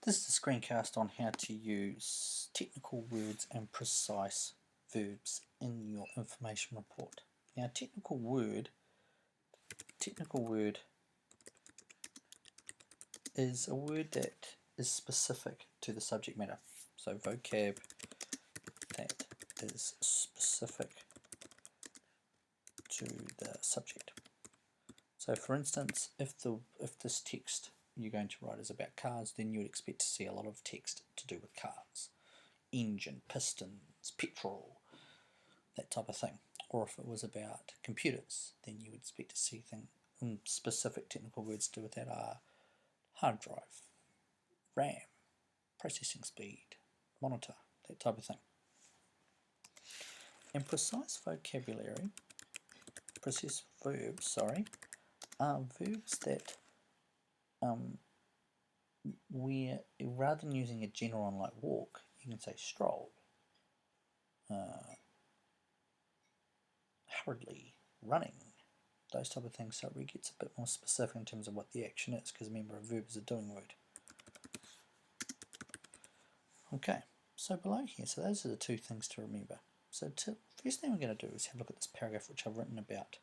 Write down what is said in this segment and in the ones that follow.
This is a screencast on how to use technical words and precise verbs in your information report. Now, technical word is a word that is specific to the subject matter. So vocab that is specific to the subject. So for instance, if this text you're going to write is about cars, then you would expect to see a lot of text to do with cars. Engine, pistons, petrol, that type of thing. Or if it was about computers, then you would expect to see specific technical words to do with that are hard drive, RAM, processing speed, monitor, that type of thing. And precise verbs, are verbs that where rather than using a general one like walk, you can say stroll, hurriedly, running, those type of things, so it really gets a bit more specific in terms of what the action is, because remember, a verb is a doing word. Okay, so below here, so those are the two things to remember. So first thing we're going to do is have a look at this paragraph which I've written about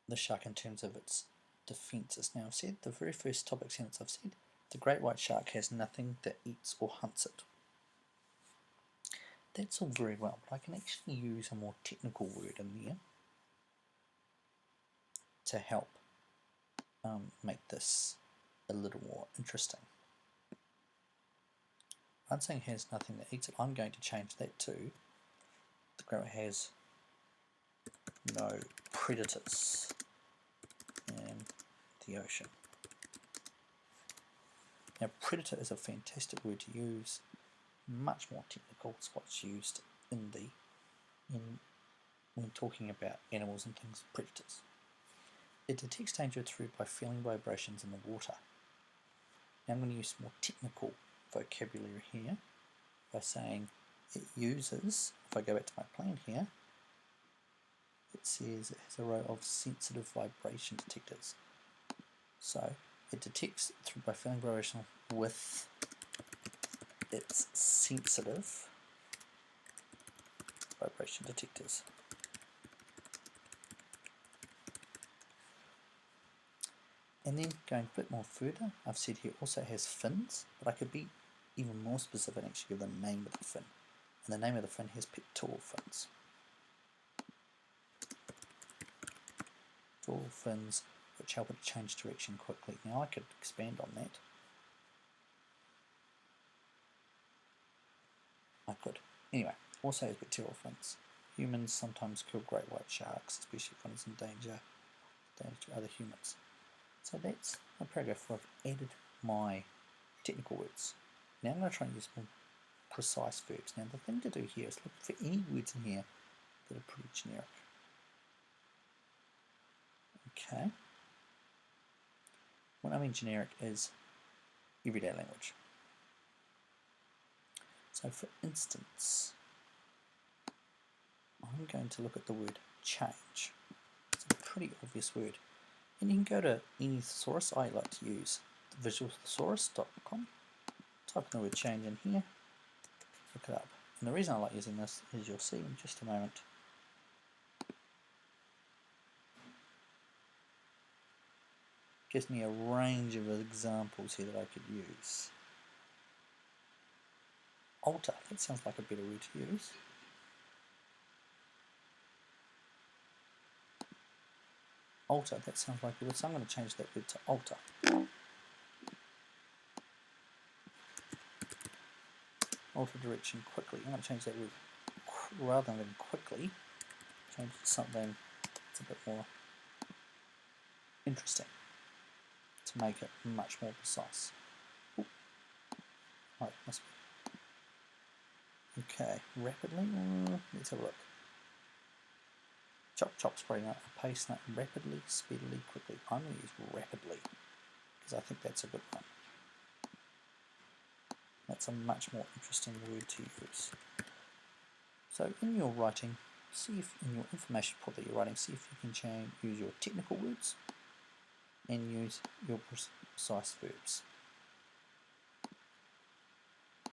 the shark in terms of its defences. Now I've said, the very first topic sentence I've said, the great white shark has nothing that eats or hunts it. That's all very well, but I can actually use a more technical word in there to help make this a little more interesting. I'm saying has nothing that eats it. I'm going to change that to the great white has no predators in the ocean. Now, predator is a fantastic word to use, much more technical. It's what's used when talking about animals and things, predators. It detects danger by feeling vibrations in the water. Now I'm going to use more technical vocabulary here by saying it uses, if I go back to my plan here, it says it has a row of sensitive vibration detectors. So it detects by feeling vibration with its sensitive vibration detectors. And then going a bit more further, I've said here also has fins, but I could be even more specific and actually give the name of the fin. And the name of the fin has pectoral fins. Pectoral fins which help it to change direction quickly. Now I could expand on that. I could. Anyway, also has pectoral fins. Humans sometimes kill great white sharks, especially if one is in danger to other humans. So that's a paragraph where I've added my technical words. Now I'm going to try and use more precise verbs. Now the thing to do here is look for any words in here that are pretty generic. Okay. What I mean generic is everyday language. So for instance, I'm going to look at the word change. It's a pretty obvious word. And you can go to any thesaurus. I like to use visualthesaurus.com. Type in the word change in here, look it up. And the reason I like using this is you'll see in just a moment. It gives me a range of examples here that I could use. Alter, that sounds like a better word to use. Alter, that sounds like a word, so I'm going to change that word to alter. Alter direction quickly. I'm going to change that word rather than quickly, change it to something that's a bit more interesting to make it much more precise. Ooh. Right, must be. Okay, rapidly. Let's have a look. Chop, chop, spreading out a pace, rapidly, speedily, quickly. I'm going to use rapidly because I think that's a good one. That's a much more interesting word to use. So in your writing, see if in your information report that you're writing, see if you can use your technical words and use your precise verbs.